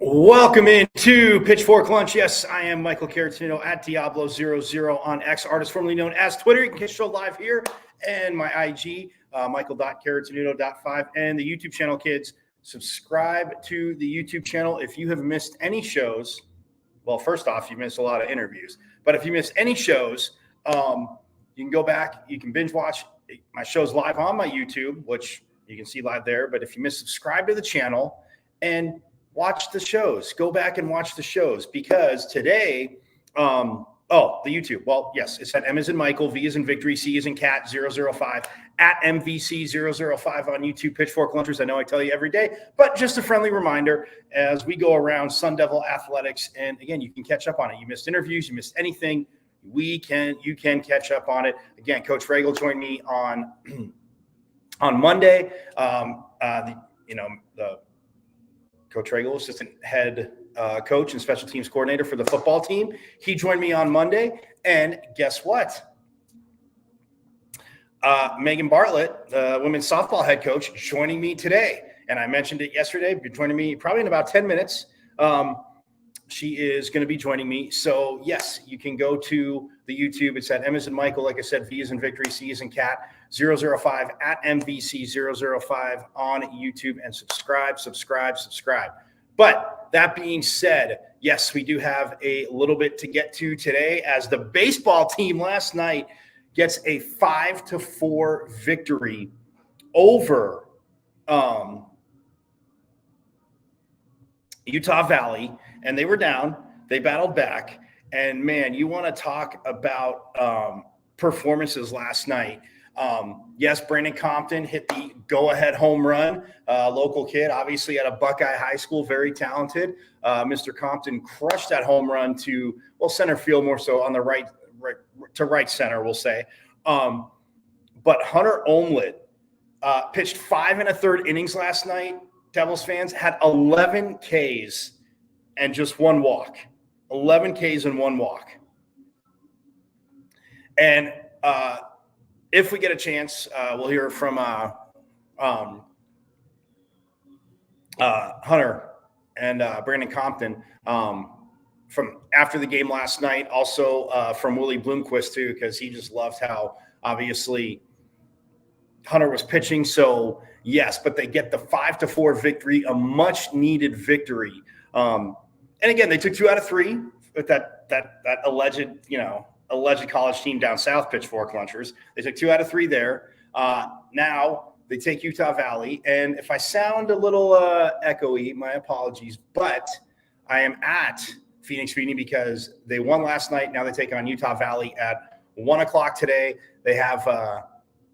Welcome into Pitchfork Lunch. Yes, I am Michael Caratino at Diablo00 on X, artist formerly known as Twitter. You can catch the show live here and my IG, michael.caratino.5, and the YouTube channel, kids. Subscribe to the YouTube channel. If you have missed any shows, well, first off, you missed a lot of interviews. But if you missed any shows, you can go back. You can binge watch my shows live on my YouTube, which you can see live there. But if you missed, subscribe to the channel and watch the shows. Go back and watch the shows because today, the YouTube. Well, yes, it's at M as in Michael, V as in Victory, C as in Cat 005 at MVC 005 on YouTube. Pitchfork Lunchers. I know I tell you every day, but just a friendly reminder as we go around Sun Devil Athletics. And again, you can catch up on it. You missed interviews, you missed anything. You can catch up on it. Again, Coach Regal joined me on Monday. Coach Regal, assistant head coach and special teams coordinator for the football team. He joined me on Monday, and guess what? Megan Bartlett, the women's softball head coach, joining me today. And I mentioned it yesterday, joining me probably in about 10 minutes. she is going to be joining me. So yes, you can go to the YouTube. It's at M as in Michael, like I said, V as in Victory, C as in Cat, 005 at MVC005 on YouTube, and subscribe. But that being said, yes, we do have a little bit to get to today, as the baseball team last night gets a 5-4 victory over Utah Valley, and they were down. They battled back, and man, you want to talk about performances last night. Yes, Brandon Compton hit the go-ahead home run. Local kid, obviously at a Buckeye High School, very talented. Mr. Compton crushed that home run to, well, center field, more so on the right center, we'll say. But Hunter Omlet pitched 5 1/3 innings last night. Devils fans, had 11 Ks and just one walk. 11 Ks and one walk. And if we get a chance, we'll hear from Hunter and Brandon Compton from after the game last night. Also from Willie Bloomquist too, because he just loved how obviously Hunter was pitching. So yes, but they get the 5-4 victory, a much needed victory. And again, they took 2 out of 3 with that alleged college team down south, Pitchfork Lunchers. They took 2 out of 3 there. Now they take Utah Valley. And if I sound a little echoey, my apologies, but I am at Phoenix Muni because they won last night. Now they take on Utah Valley at 1:00 today. They have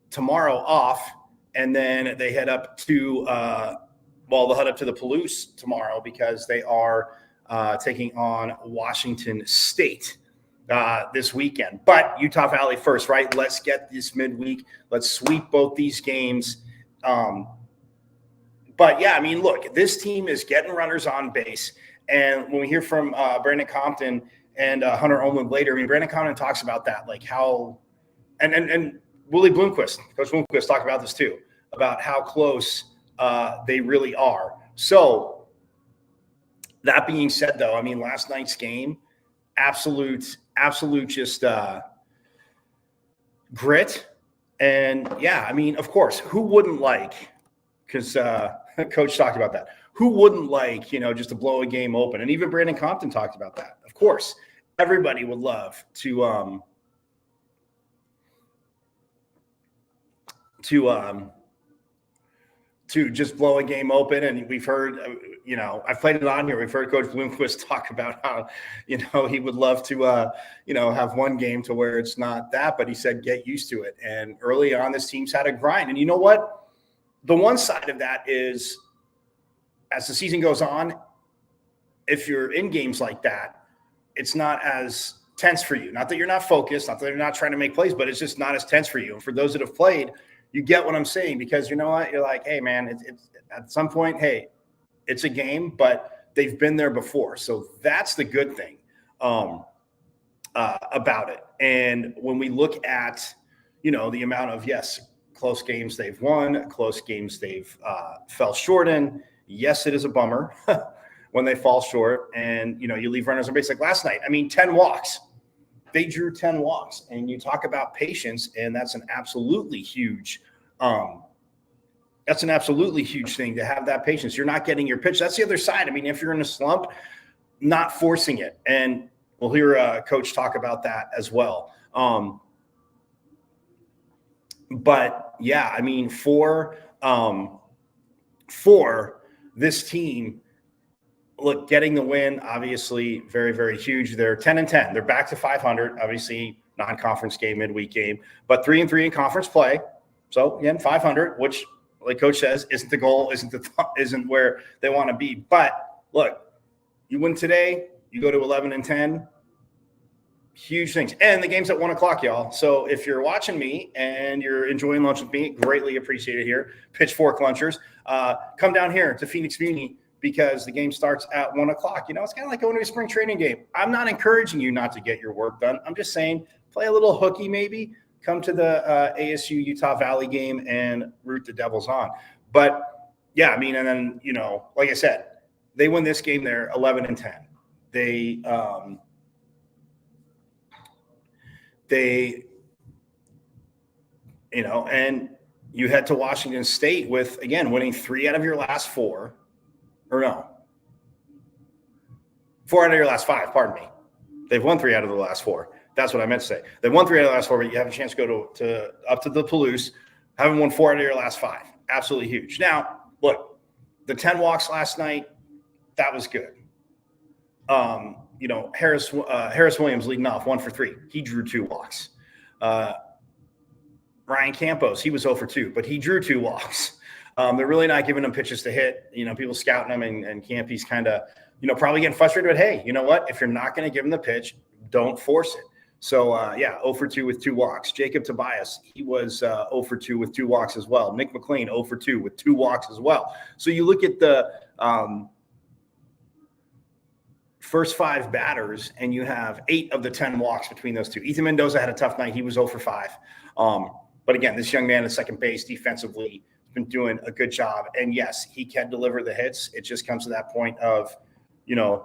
tomorrow off, and then they head up to they'll head up to the Palouse tomorrow because they are taking on Washington State this weekend. But Utah Valley first, right? Let's get this midweek. Let's sweep both these games. But yeah, I mean, look, this team is getting runners on base. And when we hear from Brandon Compton and Hunter Omland later, I mean, Brandon Compton talks about that, like how, and Willie Bloomquist, Coach Bloomquist talked about this too, about how close they really are. So that being said, though, I mean, last night's game, absolute just grit. And yeah, I mean, of course, who wouldn't like, because Coach talked about that, who wouldn't like, just to blow a game open? And even Brandon Compton talked about that. Of course, everybody would love to just blow a game open. And we've heard, I've played it on here. We've heard Coach Bloomquist talk about how, he would love to, have one game to where it's not that, but he said, get used to it. And early on, this team's had a grind. And you know what? The one side of that is, as the season goes on, if you're in games like that, it's not as tense for you. Not that you're not focused, not that you're not trying to make plays, but it's just not as tense for you. And for those that have played, you get what I'm saying, because you know what? You're like, hey, man, it's at some point, hey, it's a game, but they've been there before. So that's the good thing about it. And when we look at, the amount of, yes, close games they've won, close games they've fell short in, yes, it is a bummer when they fall short and, you leave runners on base. Like last night, I mean, 10 walks. They drew 10 walks, and you talk about patience, and that's an absolutely huge thing to have that patience. You're not getting your pitch. That's the other side. I mean, if you're in a slump, not forcing it. And we'll hear Coach talk about that as well. But yeah, I mean, for this team, look, getting the win, obviously very, very huge. They're 10-10. They're back to 500, obviously non-conference game, midweek game, but 3-3 in conference play. So again, 500, which, like Coach says, isn't the goal, isn't where they want to be. But look, you win today, you go to 11-10, huge things. And the game's at 1:00, y'all. So if you're watching me and you're enjoying lunch with me, greatly appreciated here. Pitchfork Lunchers, come down here to Phoenix Muni, because the game starts at 1:00. It's kind of like going to a spring training game. I'm not encouraging you not to get your work done. I'm just saying, play a little hooky maybe. Come to the ASU Utah Valley game and root the Devils on. But yeah, I mean, and then, like I said, they win this game there 11-10. they and you head to Washington State with, again, winning 3 out of your last 4, or no, 4 out of your last 5, pardon me. They've won 3 out of the last 4. That's what I meant to say. They've won 3 out of the last 4, but you have a chance to go to up to the Palouse, having won 4 out of your last 5. Absolutely huge. Now, look, the 10 walks last night, that was good. Harris Williams leading off 1 for 3. He drew 2 walks. Ryan Campos, he was 0 for 2, but he drew 2 walks. They're really not giving him pitches to hit. People scouting him, and Campy's kind of, probably getting frustrated. But hey, you know what? If you're not going to give him the pitch, don't force it. So, 0 for 2 with 2 walks. Jacob Tobias, he was 0 for 2 with 2 walks as well. Nick McLean, 0 for 2 with 2 walks as well. So you look at the first 5 batters, and you have 8 of the 10 walks between those 2. Ethan Mendoza had a tough night. He was 0 for 5. But again, this young man at second base defensively has been doing a good job. And yes, he can deliver the hits. It just comes to that point of,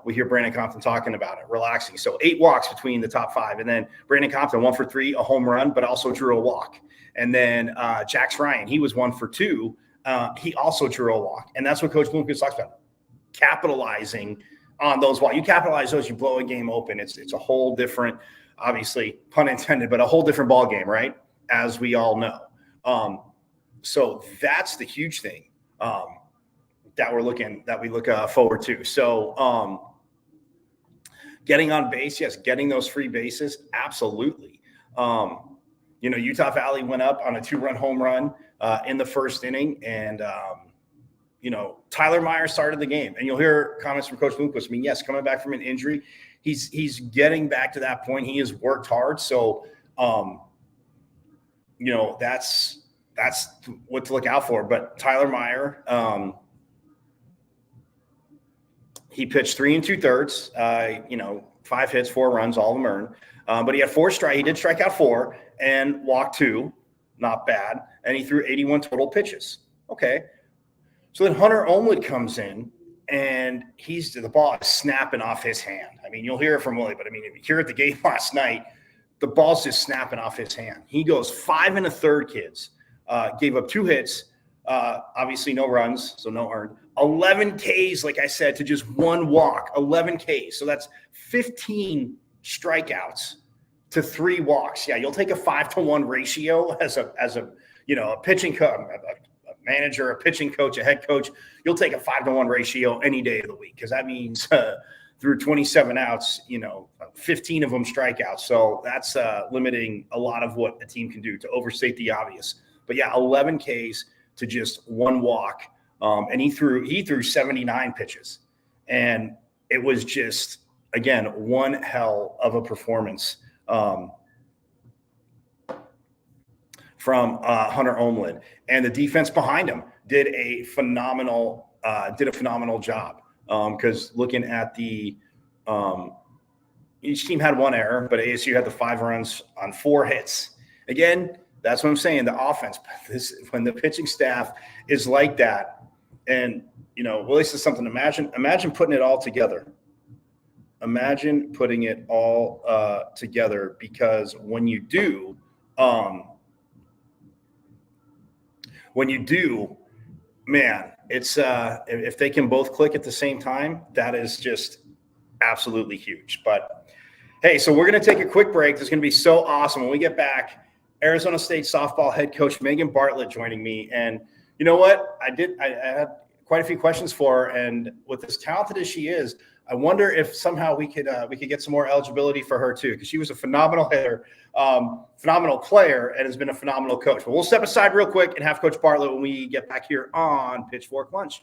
we hear Brandon Compton talking about it, relaxing. So 8 walks between the top 5. And then Brandon Compton, 1 for 3, a home run, but also drew a walk. And then Jax Ryan, he was 1 for 2. He also drew a walk. And that's what Coach Bloomquist talks about, capitalizing on those walks. You capitalize those, you blow a game open. It's a whole different, obviously, pun intended, but a whole different ball game, right? As we all know. So that's the huge thing that we look forward to. So getting on base, yes, getting those free bases, absolutely. Utah Valley went up on a 2-run home run in the first inning, and Tyler Meyer started the game. And you'll hear comments from Coach Bloomquist. I mean, yes, coming back from an injury, he's getting back to that point. He has worked hard. So that's what to look out for. But Tyler Meyer, he pitched 3 2/3, 5 hits, 4 runs, all of them earned. But he had 4 strikes. He did strike out 4 and walk 2, not bad. And he threw 81 total pitches. Okay. So then Hunter Olmwood comes in, and the ball is snapping off his hand. I mean, you'll hear it from Willie, but I mean, here at the game last night, the ball's just snapping off his hand. He goes 5 1/3, kids. Gave up 2 hits, obviously no runs, so no earned. 11 Ks, like I said, to just 1 walk. 11 Ks. So that's 15 strikeouts to 3 walks. Yeah, you'll take a 5-to-1 ratio as a pitching coach, a manager, a pitching coach, a head coach. You'll take a 5-to-1 ratio any day of the week, because that means through 27 outs, 15 of them strikeouts. So that's limiting a lot of what a team can do, to overstate the obvious. But yeah, 11 Ks to just 1 walk. And he threw 79 pitches. And it was just, again, one hell of a performance from Hunter Olmwood. And the defense behind him did a phenomenal job. Because looking at the each team had 1 error, but ASU had the 5 runs on 4 hits. Again, that's what I'm saying. The offense, when the pitching staff is like that, and Willie says something. Imagine putting it all together. Imagine putting it all together, because when you do, man, it's if they can both click at the same time, that is just absolutely huge. But hey, so we're going to take a quick break. This is going to be so awesome. When we get back, Arizona State softball head coach Megan Bartlett joining me. And you know what? I had quite a few questions for her. And with as talented as she is, I wonder if somehow we could get some more eligibility for her too, because she was a phenomenal hitter, phenomenal player, and has been a phenomenal coach. But we'll step aside real quick and have Coach Bartlett when we get back here on Pitchfork Lunch.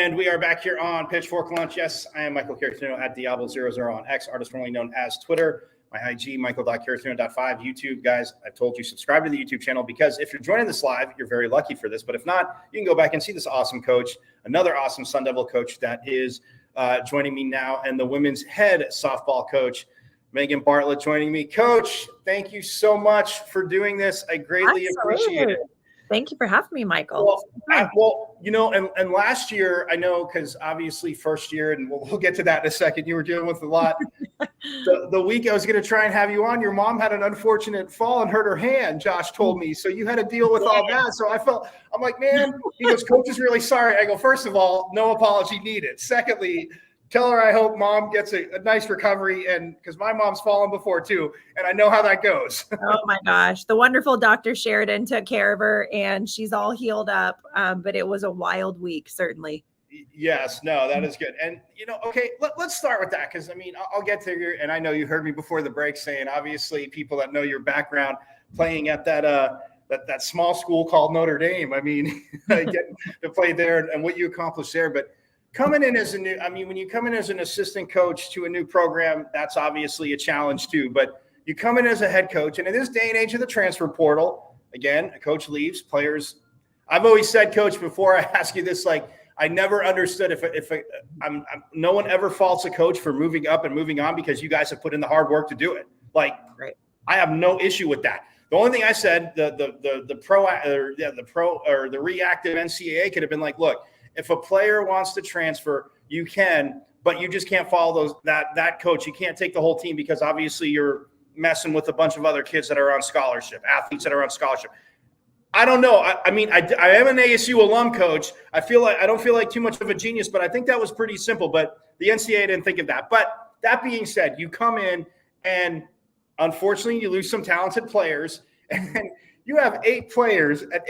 And we are back here on Pitchfork Lunch. Yes, I am Michael Caratino at Diablo00 on X, artist formerly known as Twitter. My IG, michael.caratino.5. YouTube, guys, I've told you, subscribe to the YouTube channel because if you're joining this live, you're very lucky for this. But if not, you can go back and see this awesome coach, another awesome Sun Devil coach that is joining me now, and the women's head softball coach, Megan Bartlett, joining me. Coach, thank you so much for doing this. I greatly appreciate it. Thank you for having me, Michael. Well, and last year, I know, because obviously first year, and we'll get to that in a second, you were dealing with a lot. the week I was going to try and have you on, your mom had an unfortunate fall and hurt her hand, Josh told me. So you had to deal with all that. So I'm like, man, he goes, coach is really sorry. I go, first of all, no apology needed. Secondly, tell her I hope mom gets a nice recovery, and because my mom's fallen before too, and I know how that goes. Oh my gosh. The wonderful Dr. Sheridan took care of her and she's all healed up. But it was a wild week, certainly. Yes, no, that is good. And, okay, let's start with that. Because, I'll get to your, and I know you heard me before the break saying, obviously, people that know your background playing at that small school called Notre Dame. Getting to play there and what you accomplished there. But coming in as when you come in as an assistant coach to a new program, that's obviously a challenge too. But you come in as a head coach, and in this day and age of the transfer portal, again, a coach leaves, players. I've always said, Coach, before I ask you this, I never understood if no one ever faults a coach for moving up and moving on because you guys have put in the hard work to do it. Right. I have no issue with that. The only thing I said, the reactive NCAA could have been like, look, if a player wants to transfer, you can, but you just can't follow that coach. You can't take the whole team because obviously you're messing with a bunch of other kids that are on scholarship, athletes that are on scholarship. I don't know. I am an ASU alum, Coach. I don't feel like too much of a genius, but I think that was pretty simple. But the NCAA didn't think of that. But that being said, you come in and unfortunately you lose some talented players, and you have 8 players. And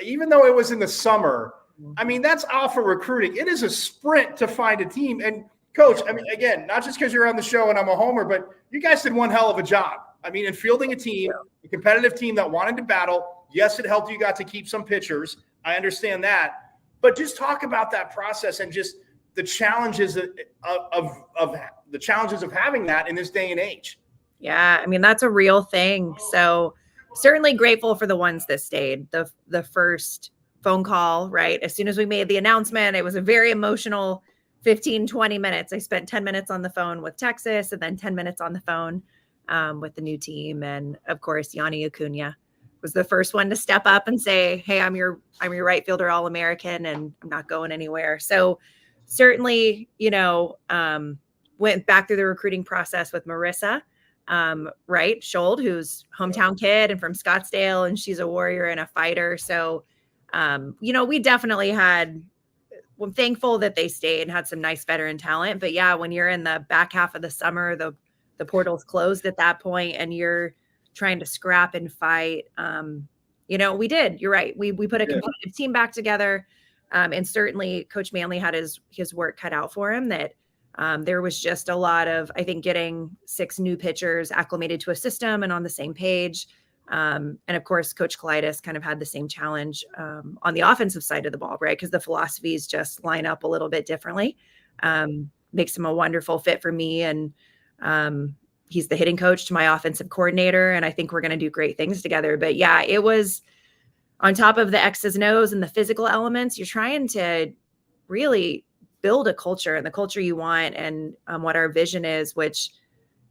even though it was in the summer, that's alpha recruiting. It is a sprint to find a team. And Coach, again, not just because you're on the show and I'm a homer, but you guys did one hell of a job. In fielding a team, a competitive team that wanted to battle. Yes, it helped you got to keep some pitchers. I understand that. But just talk about that process and just the challenges of having that in this day and age. Yeah, that's a real thing. So certainly grateful for the ones that stayed. The first phone call, right? As soon as we made the announcement, it was a very emotional 15, 20 minutes. I spent 10 minutes on the phone with Texas and then 10 minutes on the phone with the new team. And of course, Yanni Acuna was the first one to step up and say, hey, I'm your right fielder All-American and I'm not going anywhere. So certainly, went back through the recruiting process with Marissa, right? Schold, who's hometown kid and from Scottsdale, and she's a warrior and a fighter. So, we definitely I'm thankful that they stayed and had some nice veteran talent. But yeah, when you're in the back half of the summer, the portal's closed at that point and you're trying to scrap and fight. We did, you're right. We put a competitive team back together. And certainly Coach Manley had his work cut out for him, that there was just a lot of, I think, getting 6 new pitchers acclimated to a system and on the same page. And of course, Coach Kalidas kind of had the same challenge on the offensive side of the ball, right? Because the philosophies just line up a little bit differently. Makes him a wonderful fit for me. And he's the hitting coach to my offensive coordinator. And I think we're going to do great things together. But yeah, it was on top of the X's and O's and the physical elements, you're trying to really build a culture and the culture you want and what our vision is, which,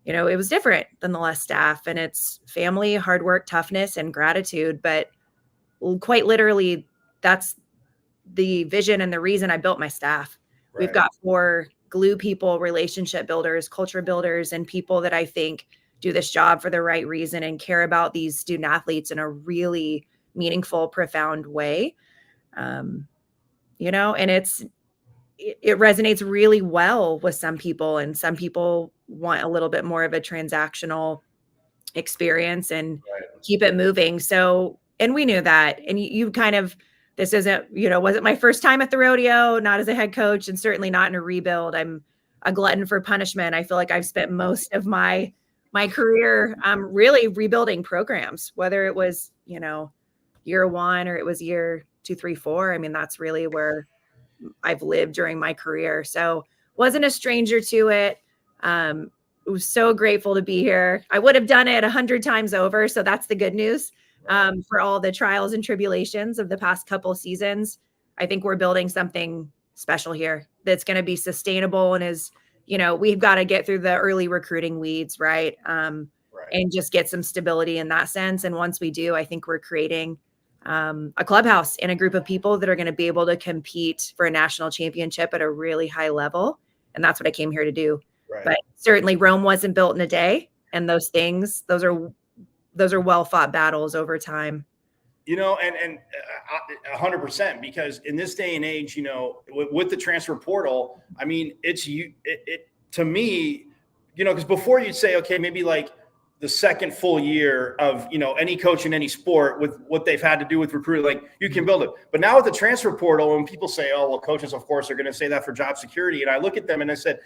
it was different than the less staff, and it's family, hard work, toughness, and gratitude. But quite literally, that's the vision and the reason I built my staff. Right. We've got 4 glue people, relationship builders, culture builders, and people that I think do this job for the right reason and care about these student athletes in a really meaningful, profound way. And it resonates really well with some people, and some people want a little bit more of a transactional experience and keep it moving. So, and we knew that, and you kind of, this isn't, wasn't my first time at the rodeo, not as a head coach, and certainly not in a rebuild. I'm a glutton for punishment. I feel like I've spent most of my career really rebuilding programs, whether it was, year 1 or it was year 2, 3, 4. That's really where I've lived during my career. So wasn't a stranger to it. Was so grateful to be here. I would have done it 100 times over. So that's the good news. For all the trials and tribulations of the past couple seasons. I think we're building something special here that's going to be sustainable and is, we've got to get through the early recruiting weeds, right? And just get some stability in that sense. And once we do, I think we're creating a clubhouse and a group of people that are going to be able to compete for a national championship at a really high level. And that's what I came here to do. Right. But certainly Rome wasn't built in a day. And those are well-fought battles over time. And 100%, because in this day and age, with the transfer portal, I mean, to me, because before you'd say, okay, maybe like the second full year of, any coach in any sport with what they've had to do with recruiting, like you can build it. But now with the transfer portal, when people say, oh, well, coaches, of course, are going to say that for job security. And I look at them and I said,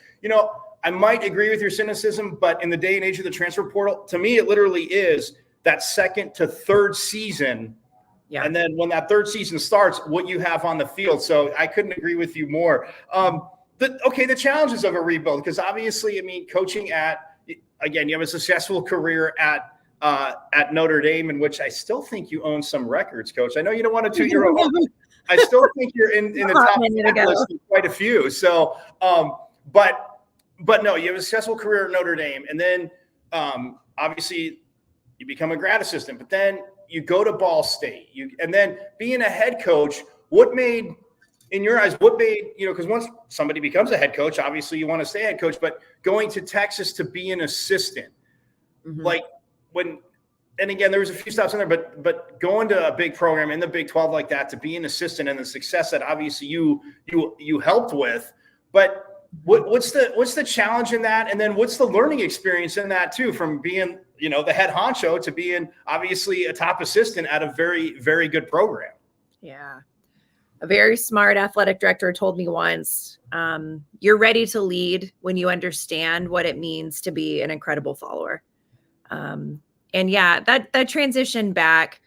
I might agree with your cynicism, but in the day and age of the transfer portal, to me, it literally is that second to third season. Yeah. And then when that third season starts, what you have on the field. So I couldn't agree with you more. The challenges of a rebuild, because obviously, I mean, coaching again, you have a successful career at Notre Dame, in which I still think you own some records, Coach. I know you don't want to toot your own. I still think you're in the top 10 list of quite a few. So, but no, you have a successful career at Notre Dame, and then obviously you become a grad assistant, but then you go to Ball State, and then being a head coach, in your eyes, because once somebody becomes a head coach, obviously you want to stay head coach, but going to Texas to be an assistant, and again, there was a few stops in there, but going to a big program in the Big 12 like that, to be an assistant and the success that obviously you helped with, but what's the challenge in that? And then what's the learning experience in that too, from being, the head honcho to being obviously a top assistant at a very, very good program? Yeah. A very smart athletic director told me once, you're ready to lead when you understand what it means to be an incredible follower. And yeah, that transition back,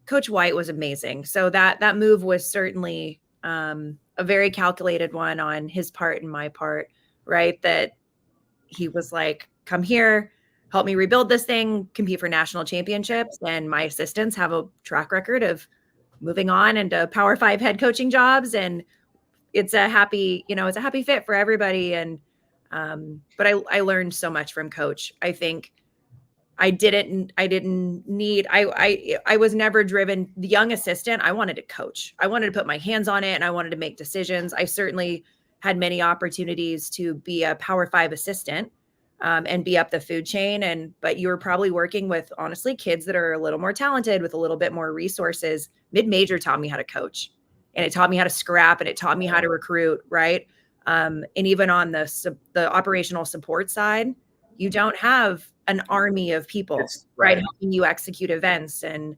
Coach White was amazing. So that move was certainly a very calculated one on his part and my part, right? That he was like, come here, help me rebuild this thing, compete for national championships. And my assistants have a track record of moving on into Power 5 head coaching jobs. And it's a happy fit for everybody. And, but I learned so much from Coach. I think I was never driven. The young assistant, I wanted to coach. I wanted to put my hands on it and I wanted to make decisions. I certainly had many opportunities to be a Power 5 assistant and be up the food chain. But you were probably working with, honestly, kids that are a little more talented with a little bit more resources. Mid-major taught me how to coach, and it taught me how to scrap, and it taught me how to recruit. Right. And even on the operational support side, you don't have an army of people, right, helping you execute events and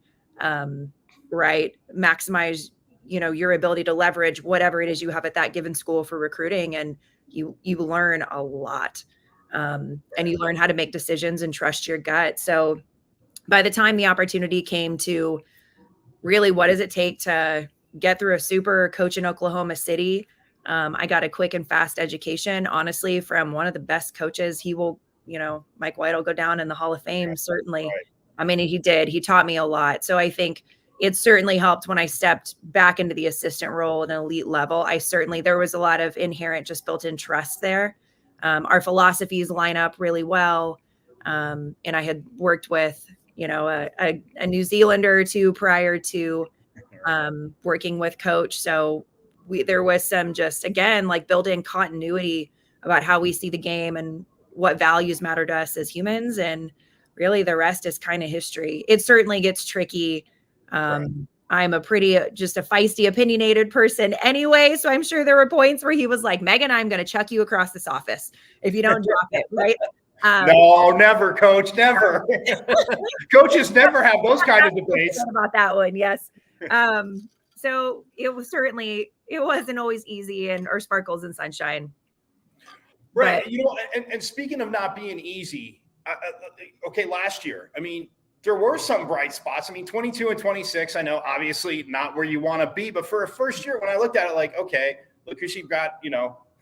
maximize, your ability to leverage whatever it is you have at that given school for recruiting. And you learn a lot. And you learn how to make decisions and trust your gut. So by the time the opportunity came to really, what does it take to get through a super coach in Oklahoma City? I got a quick and fast education, honestly, from one of the best coaches. Mike White will go down in the Hall of Fame, certainly. Right. I mean, he did. He taught me a lot. So I think it certainly helped when I stepped back into the assistant role at an elite level. There was a lot of inherent, just built-in trust there. Our philosophies line up really well. And I had worked with, a New Zealander or two prior to working with Coach. So there was some just, again, like built-in continuity about how we see the game and what values matter to us as humans. And really the rest is kind of history. It certainly gets tricky. I'm a pretty, just a feisty, opinionated person anyway. So I'm sure there were points where he was like, Megan, I'm going to chuck you across this office if you don't drop it. Right. No, never, Coach, never. Coaches never have those kind of debates. About that one. Yes. So it wasn't always easy or sparkles and sunshine. Right. But, and speaking of not being easy, last year, I mean, there were some bright spots. I mean, 22 and 26, I know obviously not where you want to be, but for a first year, when I looked at it, like, okay, look who she got,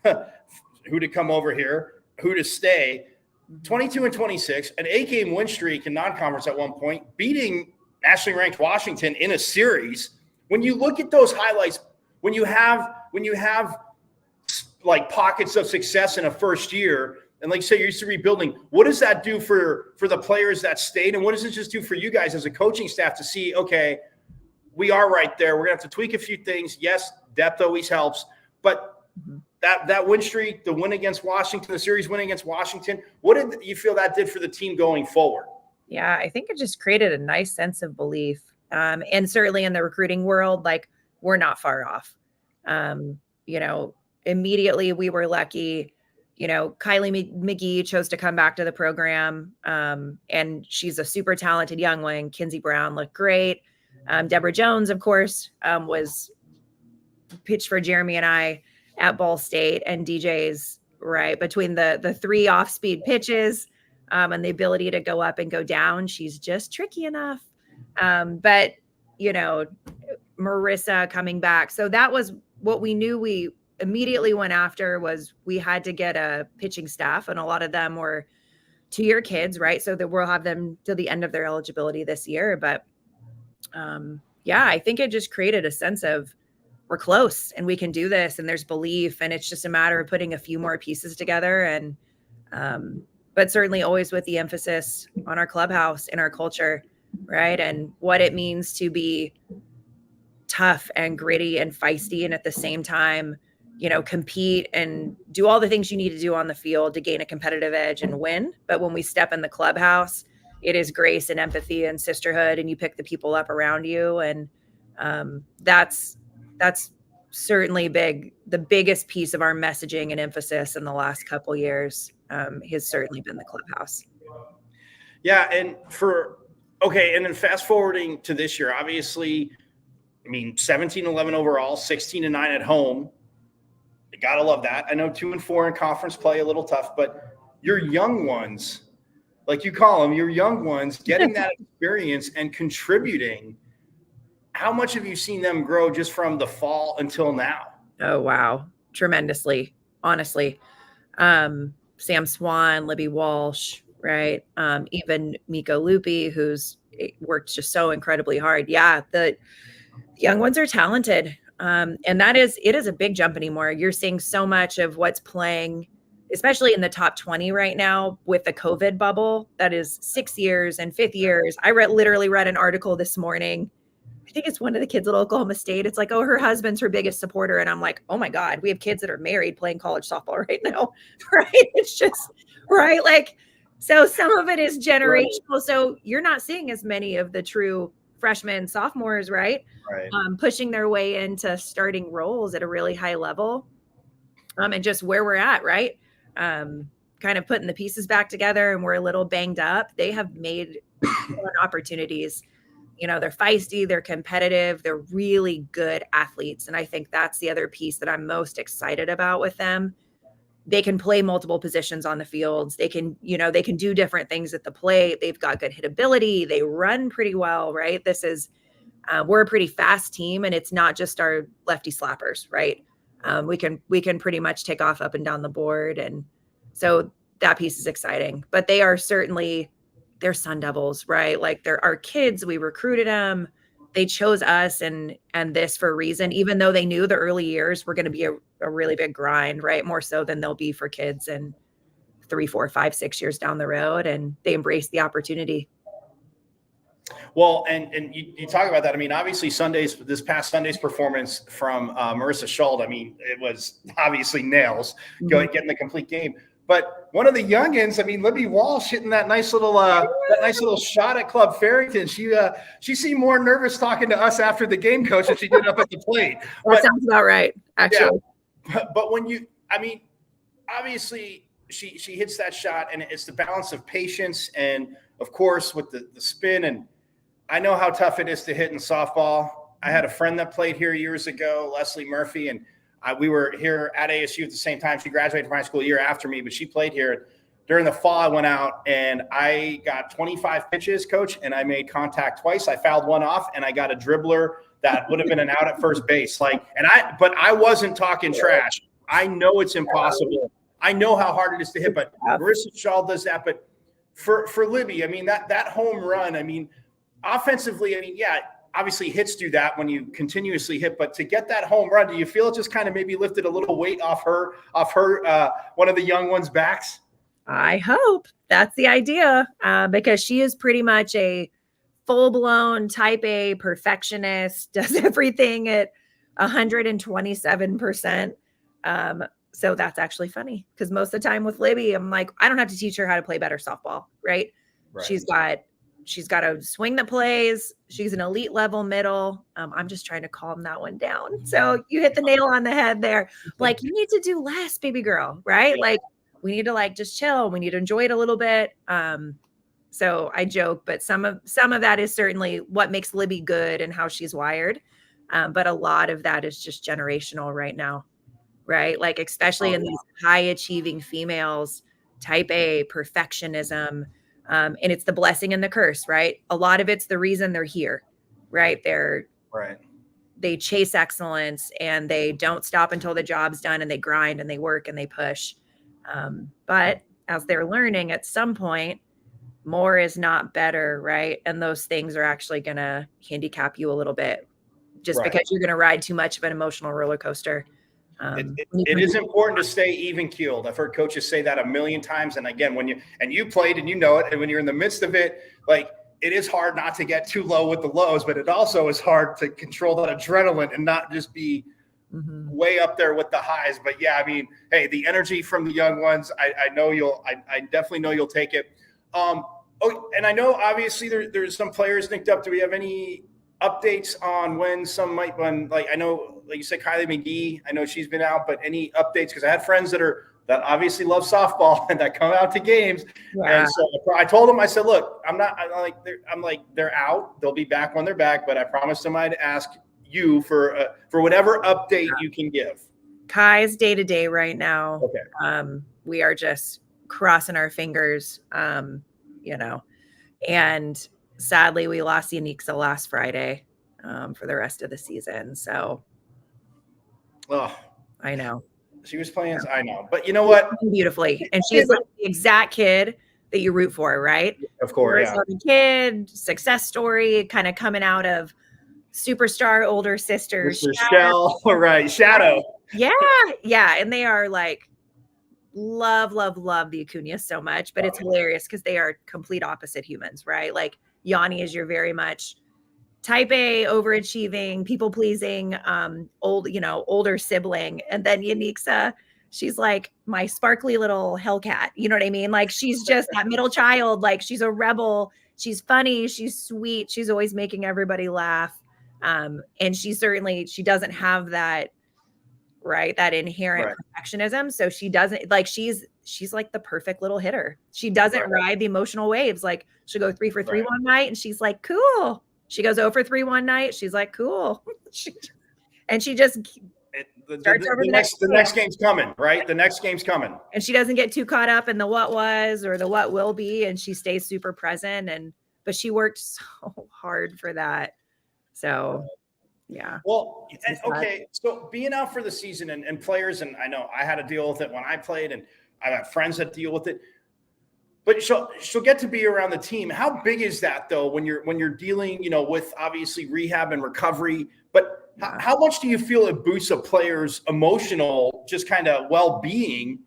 who to come over here, who to stay. 22-26, an 8-game win streak in non-conference at one point, beating nationally ranked Washington in a series. When you look at those highlights, when you have like pockets of success in a first year, and like you say, you're used to rebuilding, what does that do for the players that stayed? And what does it just do for you guys as a coaching staff to see, okay, we are right there. We're going to have to tweak a few things. Yes, depth always helps, but that win streak, the win against Washington, the series win against Washington, what did you feel that did for the team going forward? Yeah, I think it just created a nice sense of belief. And certainly in the recruiting world, like, we're not far off. Immediately we were lucky. Kylie McGee chose to come back to the program. And she's a super talented young one. Kinsey Brown looked great. Deborah Jones, of course, was pitched for Jeremy and I at Ball State, and DJ's right between the 3 off-speed pitches and the ability to go up and go down. She's just tricky enough. But Marissa coming back. So that was what we knew we immediately went after, was we had to get a pitching staff, and a lot of them were 2-year kids, right? So that we'll have them till the end of their eligibility this year. But I think it just created a sense of, we're close and we can do this, and there's belief, and it's just a matter of putting a few more pieces together. And but certainly always with the emphasis on our clubhouse and our culture, right? And what it means to be tough and gritty and feisty, and at the same time, compete and do all the things you need to do on the field to gain a competitive edge and win. But when we step in the clubhouse, it is grace and empathy and sisterhood, and you pick the people up around you. And that's certainly big. The biggest piece of our messaging and emphasis in the last couple of years has certainly been the clubhouse. Yeah. And then fast forwarding to this year, obviously, 17-11 overall, 16-9 at home. You got to love that. I know 2-4 in conference play, a little tough, but your young ones, like you call them, your young ones, getting that experience and contributing. How much have you seen them grow just from the fall until now? Oh, wow. Tremendously, honestly. Sam Swan, Libby Walsh, right? Even Miko Lupi, who's worked just so incredibly hard. Yeah, the young ones are talented. And it is a big jump anymore. You're seeing so much of what's playing, especially in the top 20 right now with the COVID bubble. That is 6 years and 5th years. I literally read an article this morning. I think it's one of the kids at Oklahoma State. It's like, oh, her husband's her biggest supporter. And I'm like, oh my God, we have kids that are married playing college softball right now. Right. It's just, right. Like, so some of it is generational. Right. So you're not seeing as many of the true freshmen, sophomores, right? Right. Pushing their way into starting roles at a really high level. And just where we're at, right? Kind of putting the pieces back together, and we're a little banged up. They have made opportunities. They're feisty, they're competitive, they're really good athletes. And I think that's the other piece that I'm most excited about with them. They can play multiple positions on the fields. They can do different things at the plate. They've got good hitability. They run pretty well, right? We're a pretty fast team, and it's not just our lefty slappers, right? We can pretty much take off up and down the board. And so that piece is exciting, but they're Sun Devils, right? Like, they're our kids. We recruited them. They chose us and this for a reason, even though they knew the early years were going to be a really big grind, right? More so than they'll be for kids in 3, 4, 5, 6 years down the road. And they embrace the opportunity. Well, and you talk about that. Obviously this past Sunday's performance from Marissa Schuld, it was obviously nails, getting the complete game. But one of the youngins, Libby Walsh hitting that nice little shot at Club Farrington. She seemed more nervous talking to us after the game, coach, than she did up at the plate. That sounds about right, actually. Yeah. But when obviously she hits that shot, and it's the balance of patience and, of course, with the spin. And I know how tough it is to hit in softball. I had a friend that played here years ago, Leslie Murphy, and we were here at ASU at the same time. She graduated from high school a year after me, but she played here. During the fall, I went out and I got 25 pitches, coach, and I made contact twice. I fouled one off, and I got a dribbler that would have been an out at first base. But I wasn't talking trash. I know it's impossible. I know how hard it is to hit, but Marissa Shaw does that. But for Libby, I mean, that home run, I mean, offensively, I mean, yeah, obviously hits do that when you continuously hit, but to get that home run, do you feel it just kind of maybe lifted a little weight off her, one of the young ones' backs? I hope that's the idea, because she is pretty much a full-blown type A perfectionist, does everything at 127%. So that's actually funny because most of the time with Libby, I'm like, I don't have to teach her how to play better softball, right? She's got a swing that plays. She's an elite level middle. I'm just trying to calm that one down. So you hit the nail on the head there. Like, you need to do less, baby girl, right? Yeah. Like, we need to just chill. We need to enjoy it a little bit. So I joke, but some of that is certainly what makes Libby good and how she's wired. But a lot of that is just generational right now, right? Like, especially in these high achieving females, type A, perfectionism. And it's the blessing and the curse, right? A lot of it's the reason they're here, right? They chase excellence and they don't stop until the job's done, and they grind and they work and they push. But as they're learning, at some point, more is not better, right? And those things are actually going to handicap you a little bit just because you're going to ride too much of an emotional roller coaster. It is important to stay even keeled. I've heard coaches say that a million times. And again, you played and you know it, and when you're in the midst of it, like, it is hard not to get too low with the lows, but it also is hard to control that adrenaline and not just be way up there with the highs. But yeah, I mean, hey, the energy from the young ones, I definitely know you'll take it. And I know obviously there's some players nicked up. Do we have any updates on when some might run? Like, I know, like you said, Kylie McGee, I know she's been out, but any updates? Because I had friends that obviously love softball and that come out to games. Yeah. And so I told them, I said, look, they're out. They'll be back when they're back, but I promised them I'd ask you for whatever update you can give. Kai's day to day right now. Okay. We are just crossing our fingers, and sadly we lost Yanixa last Friday, for the rest of the season. So, I know she was playing. I know, but you know what? Beautifully, and she's like the exact kid that you root for, right? Of course, yeah. Kid, success story, kind of coming out of superstar older sister Shell, right? Shadow. Yeah, and they are like love the Acuna so much, but it's hilarious because they are complete opposite humans, right? Like, Yanni is your very much type A, overachieving, people pleasing, older sibling, and then Yanixa, she's like my sparkly little Hellcat. You know what I mean? Like, she's just that middle child. Like, she's a rebel. She's funny. She's sweet. She's always making everybody laugh. And she doesn't have that. Right. That inherent perfectionism. So she doesn't like, she's like the perfect little hitter. She doesn't ride the emotional waves. Like, she'll go 3 for 3 one night and she's like, cool. She goes 0 for 3 one night. She's like, cool. And she just the next game's coming, right? The next game's coming. And she doesn't get too caught up in the what was or the what will be. And she stays super present. But she worked so hard for that. So yeah. Well, okay. So being out for the season and players, and I know I had to deal with it when I played, and I have friends that deal with it. But she'll get to be around the team. How big is that though when you're dealing, with obviously rehab and recovery? But how much do you feel it boosts a player's emotional, just kind of well-being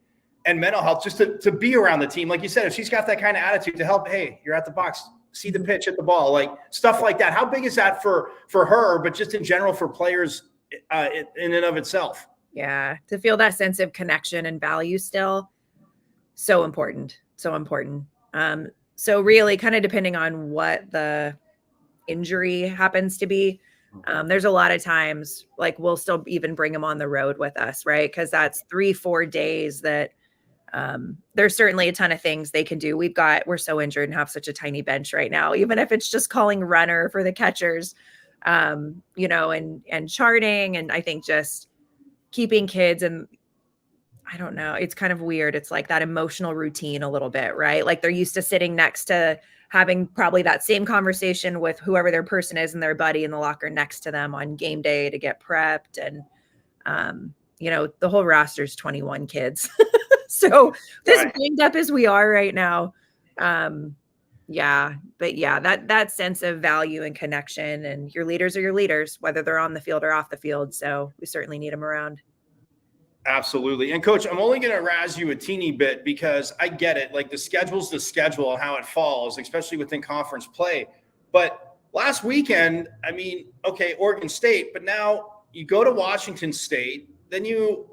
and mental health, just to be around the team? Like you said, if she's got that kind of attitude to help, hey, you're at the box, see the pitch, hit the ball, like stuff like that. How big is that for her, but just in general for players in and of itself? Yeah. To feel that sense of connection and value still. So important. So important. So really kind of depending on what the injury happens to be, there's a lot of times like we'll still even bring them on the road with us, right? Because that's 3-4 days that there's certainly a ton of things they can do. We're so injured and have such a tiny bench right now, even if it's just calling runner for the catchers, and charting. And I think just keeping kids, and I don't know, it's kind of weird. It's like that emotional routine a little bit, right? Like, they're used to sitting next to having probably that same conversation with whoever their person is and their buddy in the locker next to them on game day to get prepped. And, the whole roster's 21 kids. So as banged up as we are right now, that sense of value and connection, and your leaders are your leaders, whether they're on the field or off the field. So we certainly need them around. Absolutely. And Coach, I'm only going to razz you a teeny bit because I get it. Like the schedule's the schedule and how it falls, especially within conference play. But last weekend, Oregon State, but now you go to Washington State, then you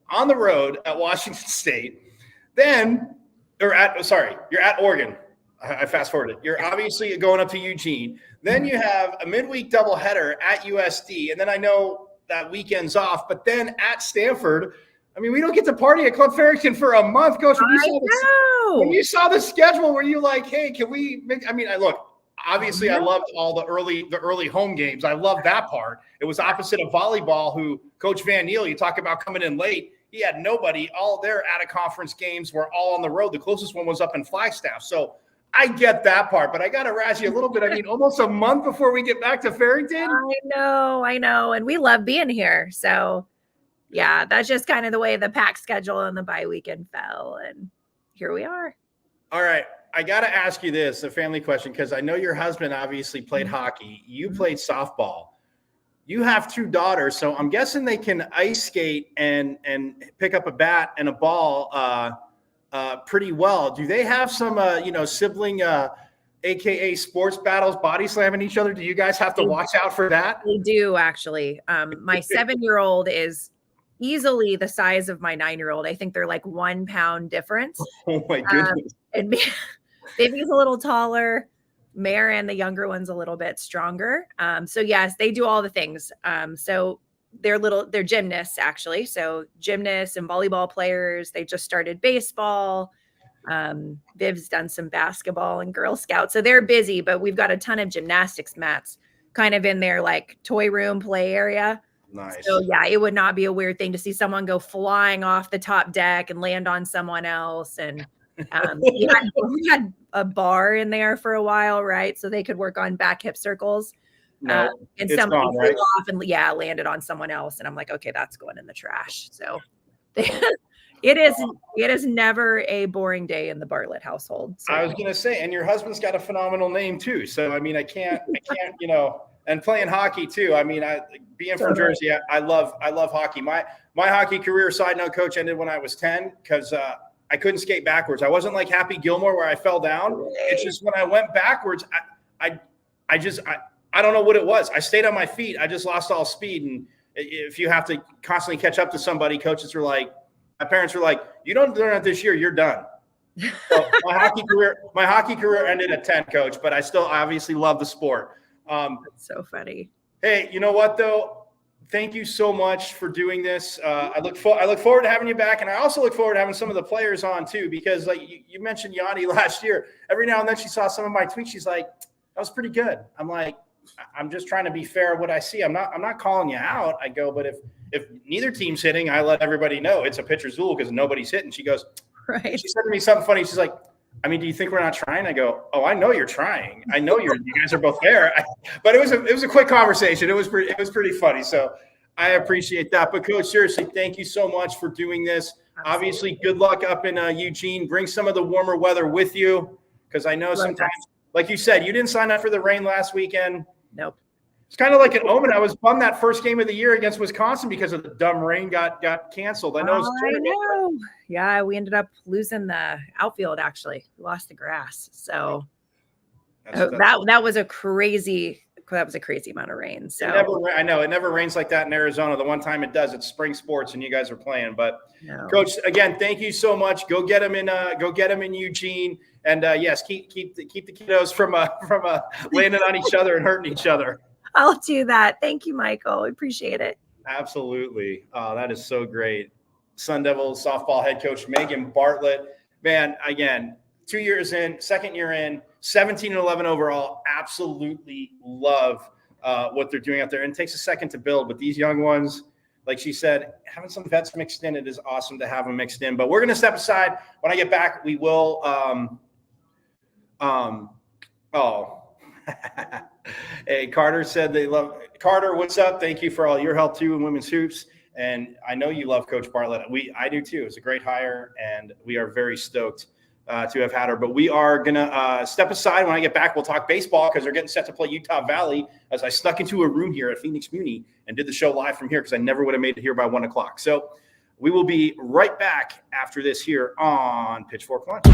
on the road at Washington State, you're at Oregon. I fast forwarded. You're obviously going up to Eugene. Then you have a midweek doubleheader at USD. And then I know that weekend's off, but then at Stanford, we don't get to party at Club Farrington for a month, Coach. When you saw the schedule, were you like, hey, can we make, obviously I loved all the early home games. I loved that part. It was opposite of volleyball, who Coach Van Neal, you talk about coming in late. He had nobody. All their out-of-conference games were all on the road. The closest one was up in Flagstaff. So I get that part, but I got to razz you a little bit. Almost a month before we get back to Farrington. I know. And we love being here. So, yeah, that's just kind of the way the pack schedule and the bye weekend fell. And here we are. All right. I got to ask you this, a family question, because I know your husband obviously played hockey. You played softball. You have 2 daughters, so I'm guessing they can ice skate and pick up a bat and a ball pretty well. Do they have some, sibling, AKA sports battles, body slamming each other? Do you guys have to watch out for that? We do, actually. My 7-year-old is easily the size of my 9-year-old. I think they're like 1 pound difference. Oh my goodness. And baby's a little taller. Marin, the younger one's a little bit stronger. So yes, they do all the things. So they're gymnasts, actually. So gymnasts and volleyball players. They just started baseball. Viv's done some basketball and Girl Scouts. So they're busy, but we've got a ton of gymnastics mats kind of in their like toy room play area. Nice. So yeah, it would not be a weird thing to see someone go flying off the top deck and land on someone else. And we had a bar in there for a while, right? So they could work on back hip circles. And somebody flew off and landed on someone else. And I'm like, okay, that's going in the trash. So it is never a boring day in the Bartlett household. So. I was going to say, and your husband's got a phenomenal name too. So, I can't, and playing hockey too. Being from Jersey, I love hockey. My hockey career, side note, Coach, ended when I was 10 because I couldn't skate backwards. I wasn't like Happy Gilmore where I fell down. It's just when I went backwards, I don't know what it was. I stayed on my feet. I just lost all speed. And if you have to constantly catch up to somebody, my parents were like, you don't learn it this year, you're done. So my hockey career ended at 10, Coach, but I still obviously love the sport. That's so funny. Hey, you know what though? Thank you so much for doing this. I look forward to having you back, and I also look forward to having some of the players on too, because like you mentioned Yanni last year. Every now and then she saw some of my tweets. She's like, "That was pretty good." I'm like, "I'm just trying to be fair what I see. I'm not calling you out." I go, "But if neither team's hitting, I let everybody know it's a pitcher's rule because nobody's hitting." She goes, "Right." She said to me something funny. She's like, do you think we're not trying? I go, "Oh, I know you're trying. I know you guys are both there." But it was a quick conversation. It was pretty funny. So I appreciate that. But Coach, seriously, thank you so much for doing this. Absolutely. Obviously, good luck up in Eugene. Bring some of the warmer weather with you, because I know sometimes, like you said, you didn't sign up for the rain last weekend. Nope. It's kind of like an omen. I was bummed that first game of the year against Wisconsin because of the dumb rain got canceled. I know. Yeah, we ended up losing the outfield. Actually, we lost the grass. So that was a crazy amount of rain. So I know it never rains like that in Arizona. The one time it does, it's spring sports, and you guys are playing. But Coach, again, thank you so much. Go get them in Eugene, and yes, keep the kiddos from landing on each other and hurting each other. I'll do that. Thank you, Michael. I appreciate it. Absolutely. That is so great. Sun Devils softball head coach Megan Bartlett. Man, again, 2 years in, second year in, 17-11 overall. Absolutely love what they're doing out there. And it takes a second to build. But these young ones, like she said, having some vets mixed in, it is awesome to have them mixed in. But we're going to step aside. When I get back, we will Oh, hey, Carter said they love Carter. What's up? Thank you for all your help too in women's hoops. And I know you love Coach Bartlett. I do too. It's a great hire, and we are very stoked to have had her. But we are gonna step aside. When I get back, we'll talk baseball because they're getting set to play Utah Valley. As I snuck into a room here at Phoenix Muni and did the show live from here because I never would have made it here by 1 o'clock. So we will be right back after this here on Pitchfork Lunch.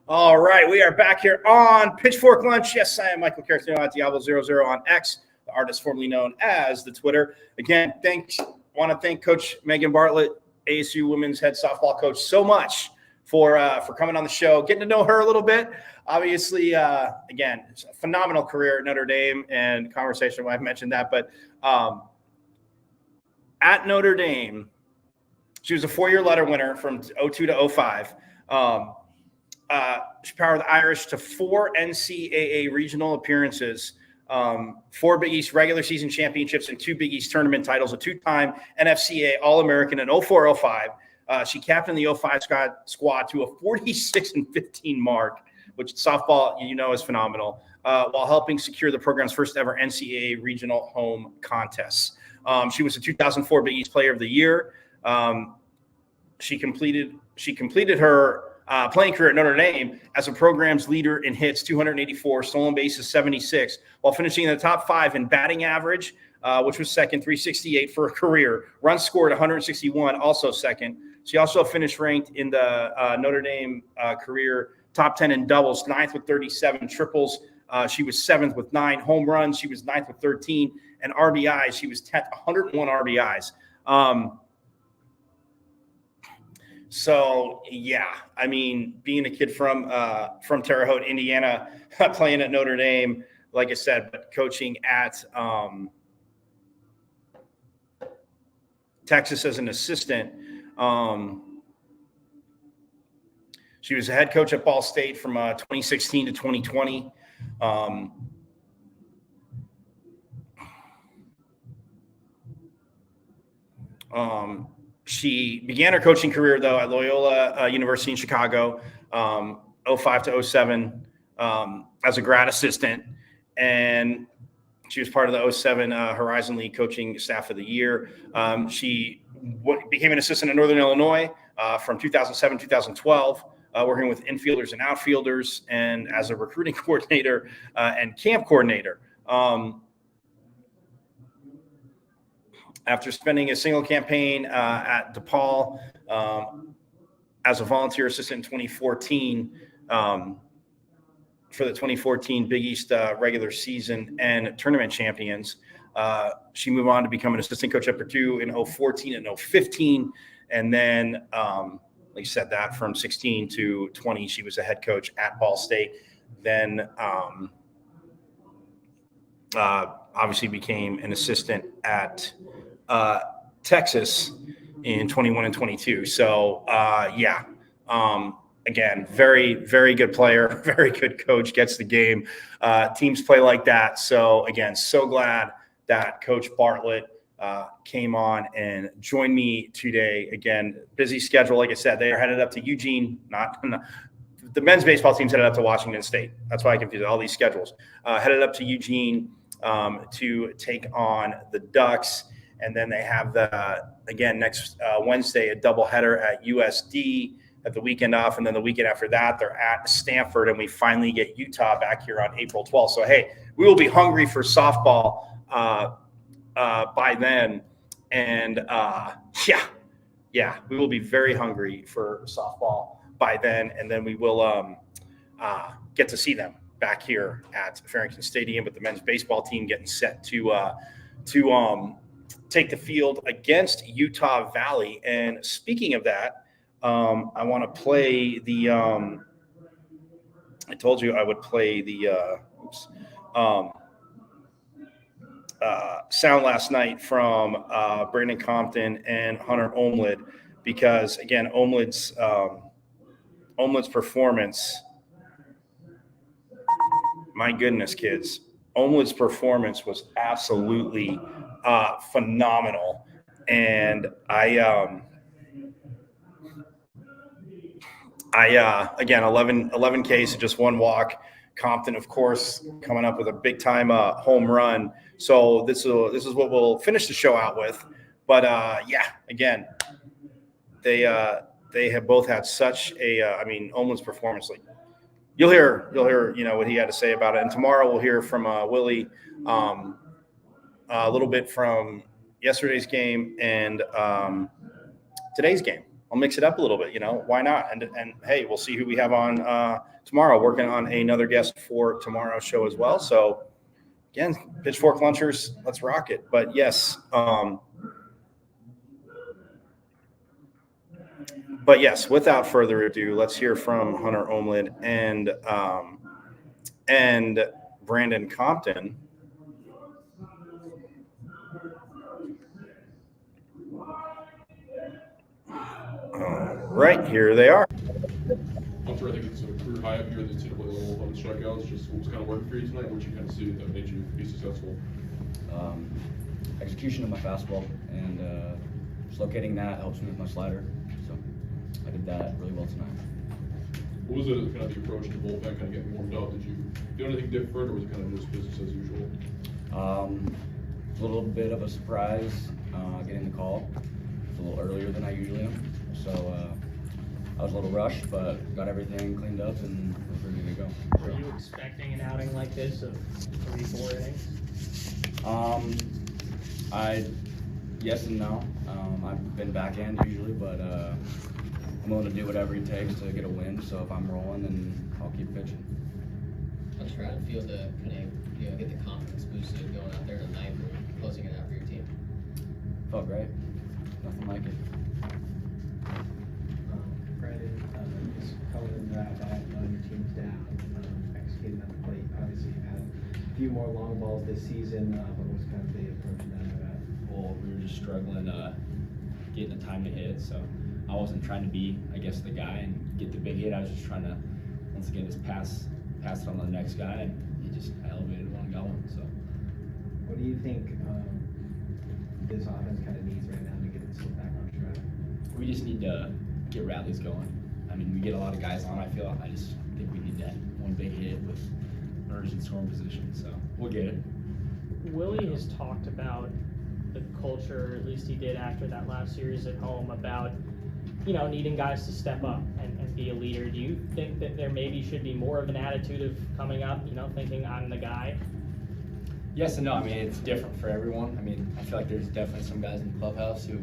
All right, we are back here on Pitchfork Lunch. Yes, I am Michael Cartino at Diablo00 on X, the artist formerly known as the Twitter. Again, want to thank Coach Megan Bartlett, ASU women's head softball coach, so much for coming on the show, getting to know her a little bit. Obviously, again, it's a phenomenal career at Notre Dame, and conversation when I've mentioned that. But at Notre Dame, she was a 4-year letter winner from 02 to 05. She powered the Irish to 4 NCAA regional appearances, 4 Big East regular season championships, and 2 Big East tournament titles, a 2-time NFCA All-American in 04-05. She captained the 05 squad to a 46-15 mark, which softball, is phenomenal, while helping secure the program's first ever NCAA regional home contests. She was the 2004 Big East Player of the Year. She completed her playing career at Notre Dame as a program's leader in hits, 284, stolen bases, 76, while finishing in the top 5 in batting average, which was second, 368 for a career. Runs scored, 161, also second. She also finished ranked in the Notre Dame career top 10 in doubles, 9th with 37 triples. She was 7th with 9 home runs. She was 9th with 13, and RBIs. She was 10th, 101 RBIs. So yeah, I mean, being a kid from Terre Haute, Indiana, playing at Notre Dame, like I said, but coaching at Texas as an assistant. She was a head coach at Ball State from 2016 to 2020. She began her coaching career, though, at Loyola University in Chicago, 05 to 07, as a grad assistant. And she was part of the 07 Horizon League coaching staff of the year. She became an assistant at Northern Illinois from 2007, 2012, working with infielders and outfielders, and as a recruiting coordinator and camp coordinator. After spending a single campaign at DePaul as a volunteer assistant in 2014 for the 2014 Big East regular season and tournament champions, she moved on to become an assistant coach at Purdue in 2014 and 2015. And then like I said, that from 16 to 20, she was a head coach at Ball State. Then obviously became an assistant at Texas in 21 and 22. So again, very, very good player, very good coach, gets the game. Teams play like that. So again, so glad that Coach Bartlett came on and joined me today. Again, busy schedule. Like I said, they are headed up to Eugene, not the men's baseball team's headed up to Washington State. That's why I confuse all these schedules. Headed up to Eugene to take on the Ducks. And then they have next Wednesday, a doubleheader at USD, at the weekend off. And then the weekend after that, they're at Stanford. And we finally get Utah back here on April 12th. So, hey, we will be hungry for softball by then. And we will be very hungry for softball by then. And then we will get to see them back here at Farrington Stadium, with the men's baseball team getting set to take the field against Utah Valley. And speaking of that, I want to play the I told you I would play the sound last night from Brandon Compton and Hunter Omlid, because again, Omlid's performance, my goodness, kids, Omlid's performance was absolutely phenomenal. And I again, 11 Ks, just one walk. Compton, of course, coming up with a big time home run. So this is what we'll finish the show out with. But again, they have both had such a Omlin's performance. Like you'll hear what he had to say about it. And tomorrow we'll hear from Willie a little bit from yesterday's game and today's game. I'll mix it up a little bit, why not? And hey, we'll see who we have on tomorrow, working on another guest for tomorrow's show as well. So again, Pitchfork Lunchers, let's rock it. But yes, without further ado, let's hear from Hunter Omlid and Brandon Compton. Right, here they are. Hunter, I think it's a career high up here in the NCAA level on the strikeouts. Just what was kind of working for you tonight? What you kind of see that made you be successful? Execution of my fastball and just locating that helps me with my slider. So I did that really well tonight. What was kind of the approach to the bullpen, kind of getting warmed up? Did you do anything different, or was it kind of just business as usual? A little bit of a surprise getting the call. It's a little earlier than I usually am. So I was a little rushed, but got everything cleaned up and was ready to go. Were you expecting an outing like this of 3-4 innings? Yes and no. I've been backhand usually, but I'm willing to do whatever it takes to get a win. So if I'm rolling, then I'll keep pitching. I'm just trying to feel the get the confidence boosted going out there tonight and closing it out for your team. Felt great. Nothing like it. Brandon, just covering that your team's down, executing at the plate. Obviously, you've had a few more long balls this season, but what's kind of the approach to that? Well, we were just struggling getting the time to hit, so I wasn't trying to be, the guy and get the big hit. I was just trying to, once again, just pass it on to the next guy, and he just elevated one and got one. So, what do you think this offense kind of needs right now to get it back on track? we just need to get rallies going. I mean, we get a lot of guys on. I just think we need that one big hit with urgent scoring position. So we'll get it. Willie has talked about the culture, at least he did after that last series at home, about needing guys to step up and be a leader. Do you think that there maybe should be more of an attitude of coming up, thinking I'm the guy? Yes and no. I mean, it's different for everyone. I mean, I feel like there's definitely some guys in the clubhouse who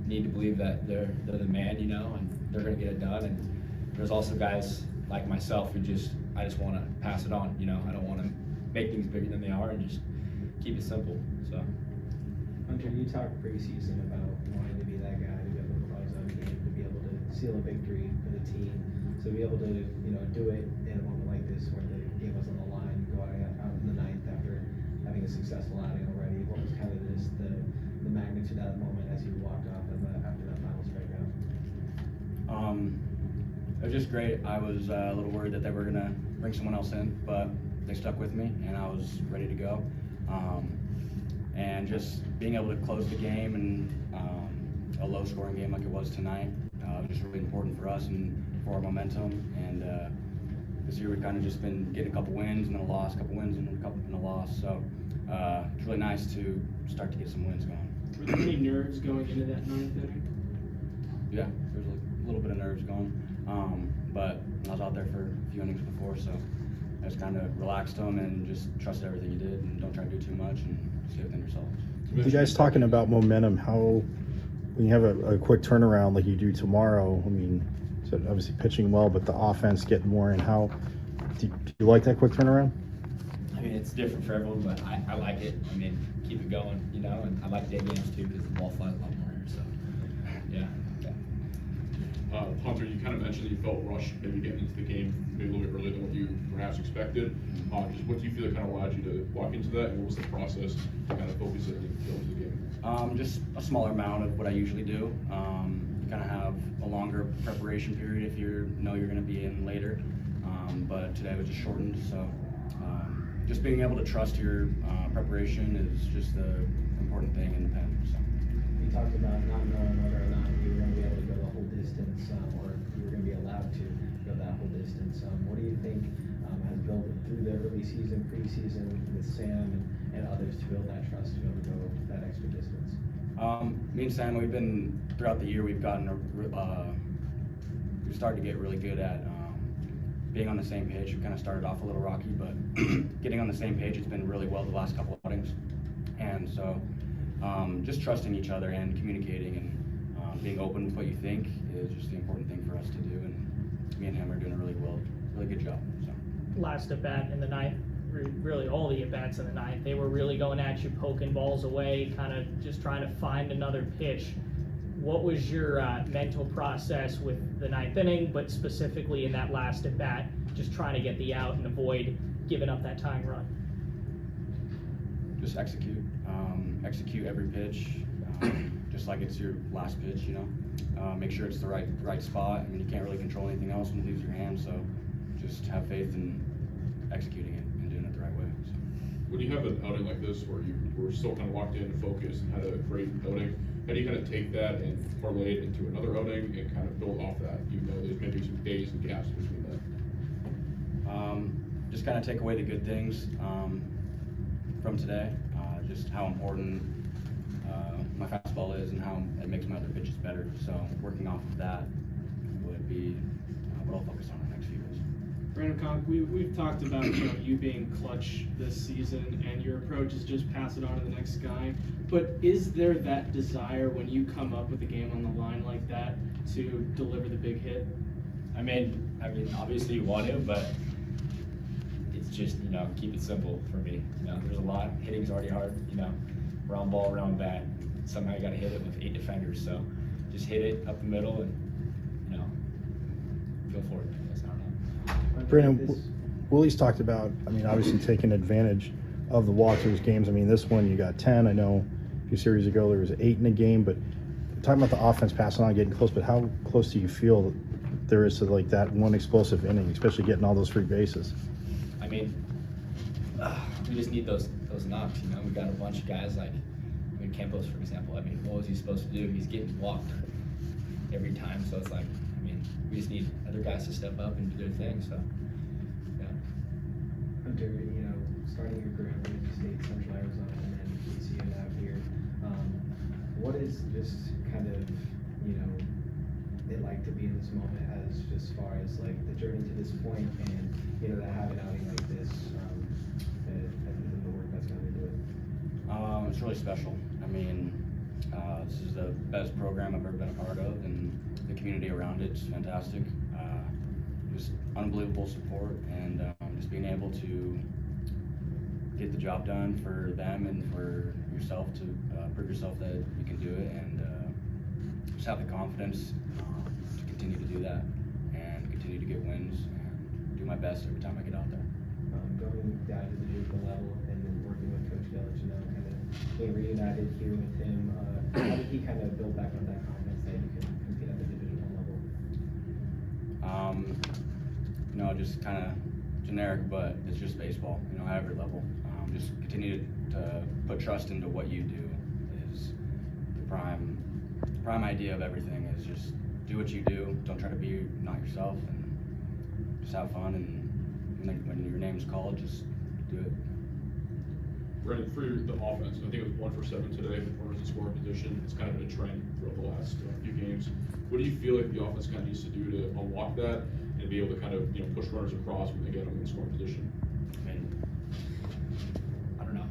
need to believe that they're the man, and they're going to get it done. And there's also guys like myself who I just want to pass it on. I don't want to make things bigger than they are and just keep it simple. So. Hunter, you talked preseason about wanting to be that guy to be able to close out a game, to be able to seal a victory for the team. So to be able to, do it in a moment like this where the game was on the line, go out in the ninth after having a successful outing already, what was kind of just the magnitude of that moment as you walked off after that final strikeout? It was just great. I was a little worried that they were gonna bring someone else in, but they stuck with me, and I was ready to go. And just being able to close the game and a low-scoring game like it was tonight was just really important for us and for our momentum. And this year we've kind of just been getting a couple wins and then a loss, couple wins and then a loss. So it's really nice to start to get some wins going. Were there any nerves going into that ninth inning? Yeah, there's a little bit of nerves going, but I was out there for a few innings before, so I just kind of relaxed them and just trusted everything you did and don't try to do too much and stay within yourselves. You guys talking about momentum, how when you have a quick turnaround like you do tomorrow, I mean, so obviously pitching well, but the offense getting more in, how do you like that quick turnaround? I mean, it's different for everyone, but I like it. I mean, keep it going, and I like day games too because the ball flies a lot more here, so yeah. Hunter, you kind of mentioned that you felt rushed maybe getting into the game maybe a little bit earlier than what you perhaps expected. Just what do you feel that kind of allowed you to walk into that, and what was the process to kind of focus it and go into the game? Just a smaller amount of what I usually do. You kind of have a longer preparation period if you know you're going to be in later, but today was just shortened, so just being able to trust your preparation is just the important thing in the pen. So. You talked about not knowing whether or not you were going to be able to go the whole distance or you were going to be allowed to go that whole distance. What do you think has built through the early season, preseason with Sam and others to build that trust to be able to go that extra distance? Me and Sam, throughout the year, we've started to get really good at being on the same page. We kind of started off a little rocky, but getting on the same page, it's been really well the last couple of outings. And so just trusting each other and communicating and being open with what you think is just the important thing for us to do. And me and him are doing a really good job. So. Last at bat in the ninth, really all the at bats in the ninth, they were really going at you, poking balls away, kind of just trying to find another pitch. What was your mental process with the ninth inning, but specifically in that last at bat, just trying to get the out and avoid giving up that tying run? Just execute every pitch, just like it's your last pitch. Make sure it's the right spot. I mean, you can't really control anything else when it leaves your hands, so just have faith in executing it and doing it the right way. So. When you have an outing like this where you were still kind of locked in and focused and had a great outing, how do you kind of take that and parlay it into another outing and kind of build off that, even though there's maybe some days and gaps between that? Just kind of take away the good things from today, just how important my fastball is and how it makes my other pitches better. So working off of that would be what I'll focus on the next few days. Brandon Conk, we've talked about you being clutch this season, and your approach is just pass it on to the next guy. But is there that desire when you come up with a game on the line like that to deliver the big hit? I mean, obviously you want to, but it's just keep it simple for me. There's a lot. Hitting's already hard. Round ball, round bat. Somehow you got to hit it with 8 defenders. So just hit it up the middle and go for it. I guess I don't know. Brandon, Willie's talked about, obviously taking advantage of the walkthroughs games. This one you got 10. I know a few series ago there was 8 in a game, but talking about the offense passing on, getting close, but how close do you feel there is to like that one explosive inning, especially getting all those free bases? We just need those knocks. We got a bunch of guys like Campos, for example. What was he supposed to do? He's getting walked every time, so it's like, we just need other guys to step up and do their thing. So, yeah. Hunter, starting your career at Boise State, Central Arizona, and then ECU out here, what is just kind of it like to be in this moment as just far as like the journey to this point and to have an outing like this and the work that's gone into it? It's really special. This is the best program I've ever been a part of, and the community around it's fantastic. Just unbelievable support, and just being able to get the job done for them and for yourself to prove yourself that you can do it, and just have the confidence to continue to do that and continue to get wins and do my best every time I get out there. Going down to the divisional level and then working with Coach Village, kind of being reunited here with him, how did he kind of build back on that confidence that you can compete at the divisional level? Just kind of generic, but it's just baseball, at every level. Just continue to put trust into what you do is the prime idea of everything is just do what you do. Don't try to be not yourself, and just have fun. And then when your name's called, just do it. Brendan, for the offense, I think it was 1 for 7 today with runners in scoring position. It's kind of been a trend throughout the last few games. What do you feel like the offense kind of needs to do to unlock that and be able to kind of push runners across when they get them in scoring position? I don't know.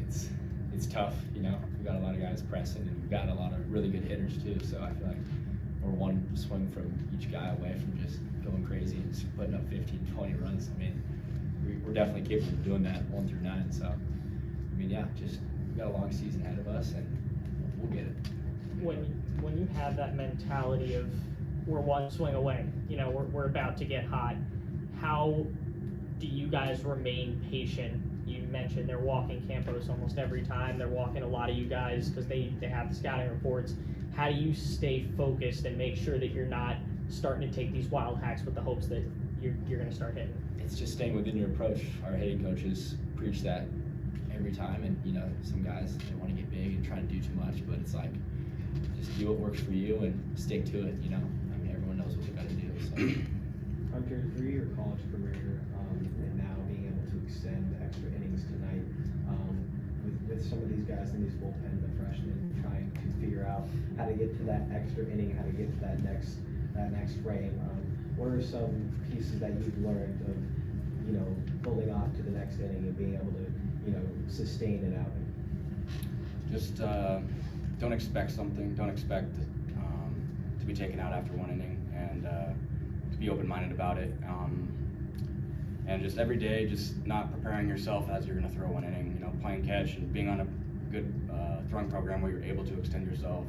It's tough. We've got a lot of guys pressing, and we've got a lot of really good hitters too. So I feel like we're one swing from each guy away from just going crazy and just putting up 15, 20 runs. We're definitely capable of doing that 1 through 9. So we've got a long season ahead of us, and we'll get it. When you have that mentality of we're one swing away, we're about to get hot, how do you guys remain patient? You mentioned they're walking Campos almost every time. They're walking a lot of you guys because they have the scouting reports. How do you stay focused and make sure that you're not starting to take these wild hacks with the hopes that you're going to start hitting? It's just staying within your approach. Our hitting coaches preach that every time, and some guys they want to get big and try to do too much, but it's like just do what works for you and stick to it. Everyone knows what they got to do. So. Hunter, through your college career and now being able to extend extra innings tonight, with some of these guys in these bullpen, the freshmen, trying to figure out how to get to that extra inning, how to get to that next frame. What are some pieces that you've learned of holding off to the next inning and being able to sustain it out? Just don't expect something. Don't expect to be taken out after one inning, and to be open-minded about it. And just every day, just not preparing yourself as you're going to throw one inning. Playing catch and being on a good throwing program where you're able to extend yourself,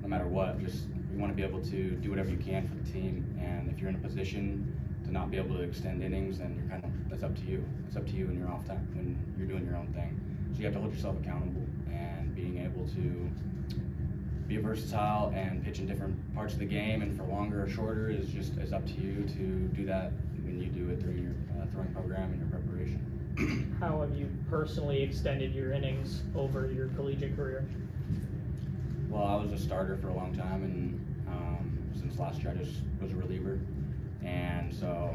no matter what. You want to be able to do whatever you can for the team, and if you're in a position to not be able to extend innings, then that's up to you. It's up to you in your off time when you're doing your own thing. So you have to hold yourself accountable, and being able to be versatile and pitch in different parts of the game, and for longer or shorter is up to you to do that when you do it through your throwing program and your preparation. How have you personally extended your innings over your collegiate career? Well, I was a starter for a long time, and since last year I just was a reliever, and so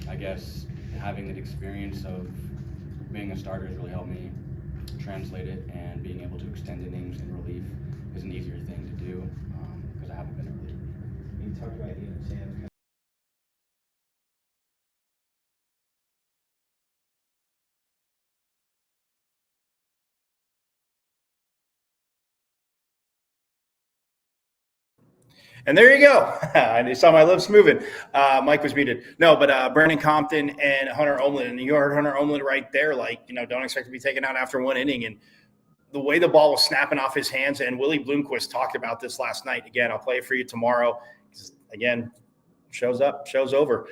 I guess having the experience of being a starter has really helped me translate it, and being able to extend innings in relief is an easier thing to do because I haven't been a reliever. You talked about Sam's And there you go. I saw my lips moving. Mike was muted. No, but Brandon Compton and Hunter Omlin. And you heard Hunter Omlin right there, don't expect to be taken out after one inning. And the way the ball was snapping off his hands, and Willie Bloomquist talked about this last night. Again, I'll play it for you tomorrow. Again, shows up, show's over.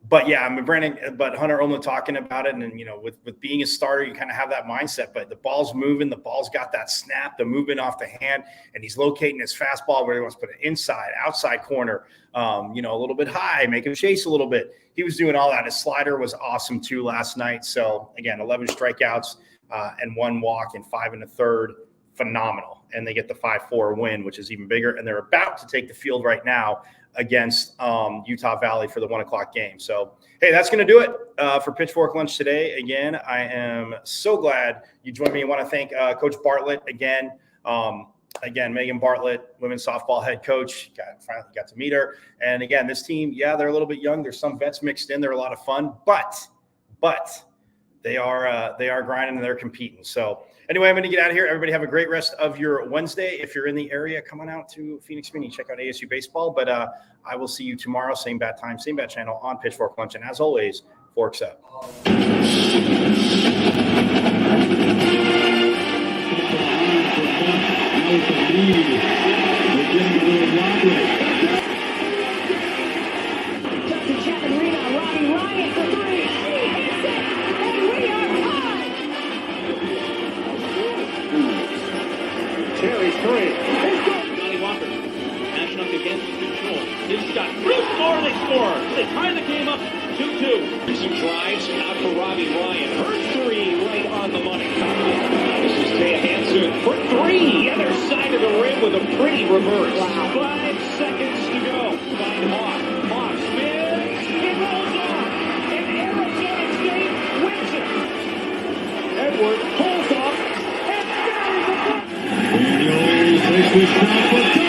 But Hunter Omlin talking about it, and with being a starter, you kind of have that mindset. But the ball's moving, the ball's got that snap, the movement off the hand, and he's locating his fastball where he wants to put it inside, outside corner, a little bit high, make him chase a little bit. He was doing all that. His slider was awesome too last night. So again, 11 strikeouts and 1 walk and 5 1/3, phenomenal. And they get the 5-4 win, which is even bigger. And they're about to take the field right now against Utah Valley for the 1 o'clock game. So, hey, that's going to do it for Pitchfork Lunch today. Again, I am so glad you joined me. I want to thank Coach Bartlett again. Megan Bartlett, women's softball head coach. Finally got to meet her. And again, this team, they're a little bit young. There's some vets mixed in. They're a lot of fun, but they are grinding and they're competing. So anyway, I'm going to get out of here. Everybody have a great rest of your Wednesday. If you're in the area, come on out to Phoenix Mini, check out ASU baseball. But I will see you tomorrow, same bat time, same bat channel on Pitchfork Lunch. And as always, forks up. Lead. They give it to Bartlett. three. Johnny Walker, matching up against control. His shot, through score, they score. They tie the game up 2-2. Some drives out for Robbie Ryan. Her three right on the money. This is Taya Hansen for three. Other side of the rim with a pretty reverse. Wow. 5 seconds to go. Find Hawk. Hawk spins. It rolls off. And Arizona State wins it. Edwards pulls off and buries the block. This is shot for